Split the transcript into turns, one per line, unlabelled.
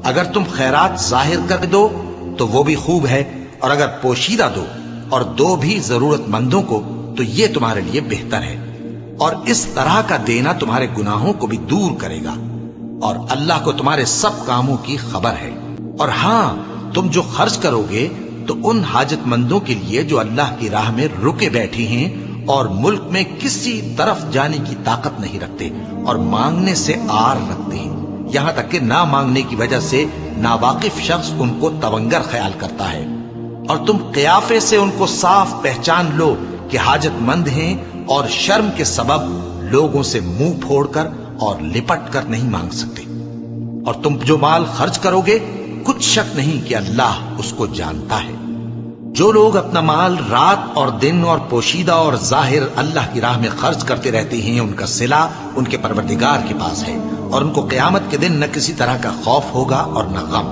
اگر تم خیرات ظاہر کر دو تو وہ بھی خوب ہے، اور اگر پوشیدہ دو اور دو بھی ضرورت مندوں کو تو یہ تمہارے لیے بہتر ہے، اور اس طرح کا دینا تمہارے گناہوں کو بھی دور کرے گا، اور اللہ کو تمہارے سب کاموں کی خبر ہے۔ اور ہاں، تم جو خرچ کرو گے تو ان حاجت مندوں کے لیے جو اللہ کی راہ میں رکے بیٹھے ہیں اور ملک میں کسی طرف جانے کی طاقت نہیں رکھتے اور مانگنے سے آر رکھتے ہیں، یہاں تک کہ نہ مانگنے کی وجہ سے ناواقف شخص ان کو تونگر خیال کرتا ہے، اور تم قیافے سے ان کو صاف پہچان لو کہ حاجت مند ہیں، اور شرم کے سبب لوگوں سے منہ پھوڑ کر اور لپٹ کر نہیں مانگ سکتے۔ اور تم جو مال خرچ کرو گے کچھ شک نہیں کہ اللہ اس کو جانتا ہے۔ جو لوگ اپنا مال رات اور دن اور پوشیدہ اور ظاہر اللہ کی راہ میں خرچ کرتے رہتے ہیں، ان کا صلہ ان کے پروردگار کے پاس ہے، اور ان کو قیامت کے دن نہ کسی طرح کا خوف ہوگا اور نہ غم۔